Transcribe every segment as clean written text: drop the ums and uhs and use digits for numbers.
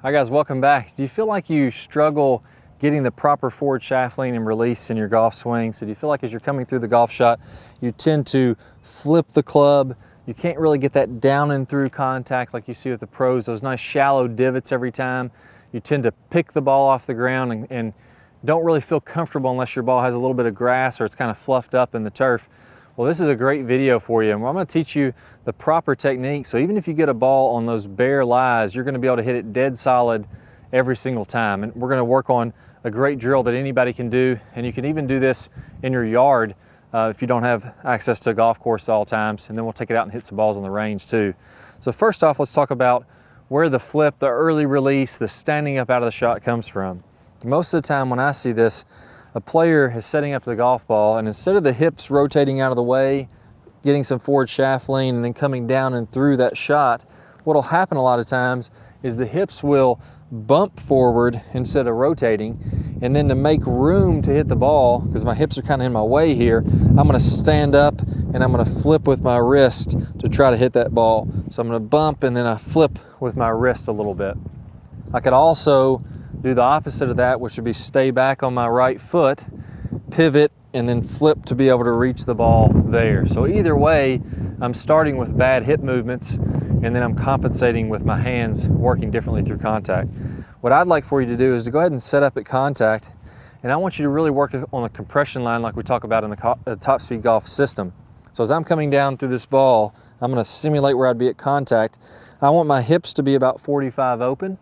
Hi guys, welcome back. Do you feel like you struggle getting the proper forward shaft lean and release in your golf swing? So do you feel like as you're coming through the golf shot, you tend to flip the club? You can't really get that down and through contact like you see with the pros, those nice shallow divots every time. You tend to pick the ball off the ground and don't really feel comfortable unless your ball has a little bit of grass or it's kind of fluffed up in the turf. Well, this is a great video for you, and I'm going to teach you the proper technique. So even if you get a ball on those bare lies, you're going to be able to hit it dead solid every single time. And we're going to work on a great drill that anybody can do, and you can even do this in your yard if you don't have access to a golf course at all times. And then we'll take it out and hit some balls on the range too. So first off, let's talk about where the flip, the early release, the standing up out of the shot comes from. Most of the time when I see this, a player is setting up the golf ball, and instead of the hips rotating out of the way, getting some forward shaft lean and then coming down and through that shot, what'll happen a lot of times is the hips will bump forward instead of rotating. And then to make room to hit the ball, because my hips are kind of in my way here, I'm going to stand up and I'm going to flip with my wrist to try to hit that ball. So I'm going to bump and then I flip with my wrist a little bit. I could also do the opposite of that, which would be stay back on my right foot, pivot, and then flip to be able to reach the ball there. So either way, I'm starting with bad hip movements and then I'm compensating with my hands working differently through contact. What I'd like for you to do is to go ahead and set up at contact, and I want you to really work on the compression line like we talk about in the Top Speed Golf system. So as I'm coming down through this ball, I'm going to simulate where I'd be at contact. I want my hips to be about 45 open,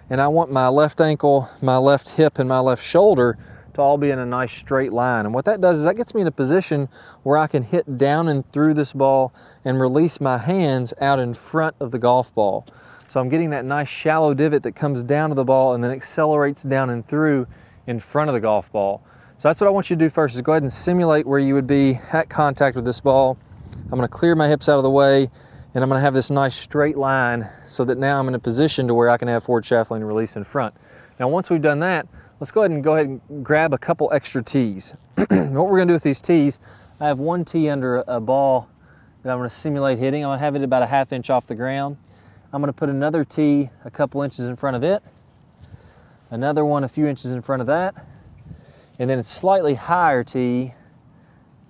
and I want my left ankle, my left hip, and my left shoulder to all be in a nice straight line. And what that does is that gets me in a position where I can hit down and through this ball and release my hands out in front of the golf ball. So I'm getting that nice shallow divot that comes down to the ball and then accelerates down and through in front of the golf ball. So that's what I want you to do first, is go ahead and simulate where you would be at contact with this ball. I'm going to clear my hips out of the way, and I'm going to have this nice straight line so that now I'm in a position to where I can have forward shaft lean release in front. Now once we've done that, let's go ahead and grab a couple extra tees. What we're going to do with these tees, I have one tee under a ball that I'm going to simulate hitting. I'm going to have it about a ½ inch off the ground. I'm going to put another tee a couple inches in front of it, another one a few inches in front of that, and then a slightly higher tee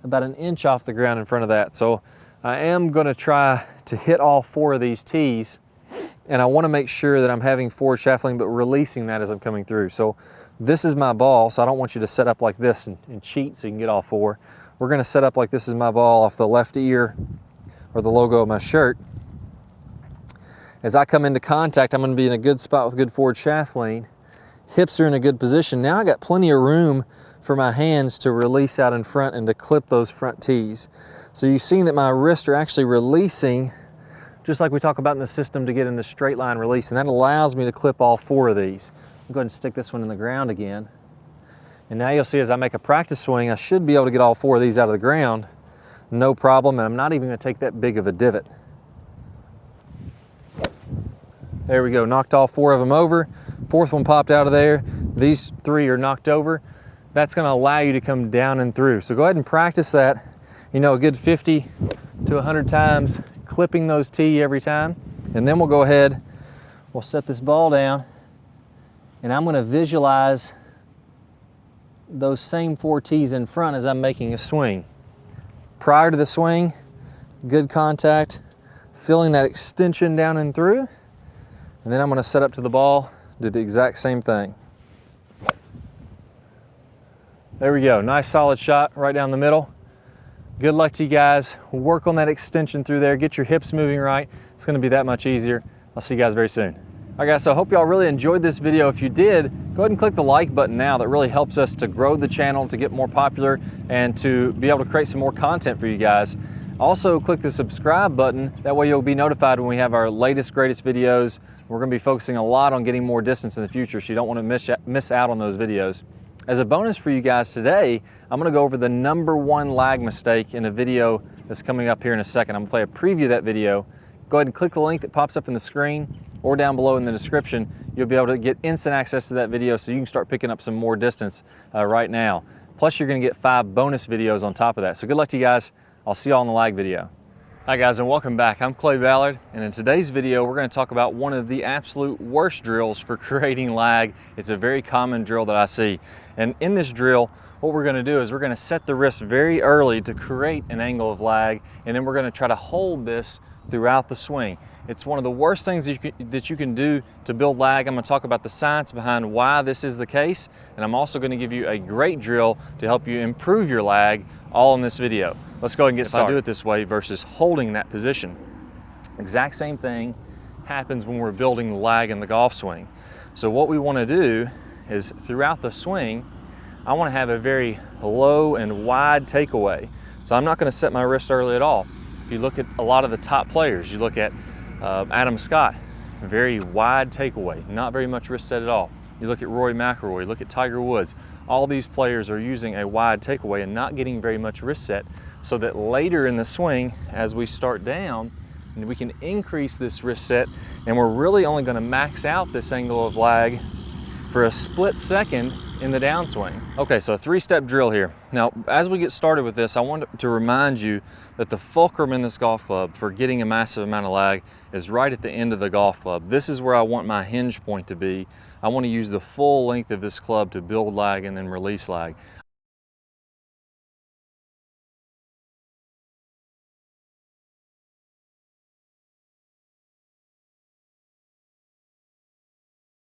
about an inch off the ground in front of that. So I am going to try to hit all 4 of these tees, and I want to make sure that I'm having forward shaft lean but releasing that as I'm coming through. So this is my ball, so I don't want you to set up like this and cheat so you can get all 4. We're going to set up like this is my ball off the left ear or the logo of my shirt. As I come into contact, I'm going to be in a good spot with good forward shaft lean. Hips are in a good position. Now I got plenty of room for my hands to release out in front and to clip those front tees. So you've seen that my wrists are actually releasing, just like we talk about in the system, to get in the straight line release, and that allows me to clip all 4 of these. I'll go ahead and stick this one in the ground again. And now you'll see as I make a practice swing, I should be able to get all 4 of these out of the ground, no problem, and I'm not even going to take that big of a divot. There we go, knocked all 4 of them over. 4th one popped out of there. These 3 are knocked over. That's going to allow you to come down and through. So go ahead and practice that, you know, a good 50 to 100 times, clipping those tees every time. And then we'll go ahead, we'll set this ball down, and I'm going to visualize those same 4 tees in front as I'm making a swing. Prior to the swing, good contact, feeling that extension down and through, and then I'm going to set up to the ball, do the exact same thing. There we go, nice solid shot right down the middle. Good luck to you guys. Work on that extension through there, get your hips moving right. It's going to be that much easier. I'll see you guys very soon. All right guys, so I hope y'all really enjoyed this video. If you did, go ahead and click the like button now. That really helps us to grow the channel, to get more popular, and to be able to create some more content for you guys. Also click the subscribe button. That way you'll be notified when we have our latest, greatest videos. We're going to be focusing a lot on getting more distance in the future, so you don't want to miss out on those videos. As a bonus for you guys today, I'm going to go over the #1 lag mistake in a video that's coming up here in a second. I'm going to play a preview of that video. Go ahead and click the link that pops up in the screen or down below in the description. You'll be able to get instant access to that video so you can start picking up some more distance right now. Plus, you're going to get 5 bonus videos on top of that. So good luck to you guys. I'll see you all in the lag video. Hi guys, and welcome back. I'm Clay Ballard, and in today's video we're going to talk about one of the absolute worst drills for creating lag. It's a very common drill that I see, and in this drill what we're going to do is we're going to set the wrist very early to create an angle of lag, and then we're going to try to hold this throughout the swing. It's one of the worst things that you can do to build lag. I'm going to talk about the science behind why this is the case, and I'm also going to give you a great drill to help you improve your lag, all in this video. Let's go ahead and get started. If I do it this way versus holding that position, exact same thing happens when we're building lag in the golf swing. So what we want to do is throughout the swing, I want to have a very low and wide takeaway. So I'm not going to set my wrist early at all. If you look at a lot of the top players, you look at Adam Scott, very wide takeaway, not very much wrist set at all. You look at Rory McIlroy, look at Tiger Woods. All these players are using a wide takeaway and not getting very much wrist set, so that later in the swing, as we start down, we can increase this wrist set, and we're really only going to max out this angle of lag for a split second in the downswing. Okay, so a three-step drill here. Now, as we get started with this, I want to remind you that the fulcrum in this golf club for getting a massive amount of lag is right at the end of the golf club. This is where I want my hinge point to be. I want to use the full length of this club to build lag and then release lag.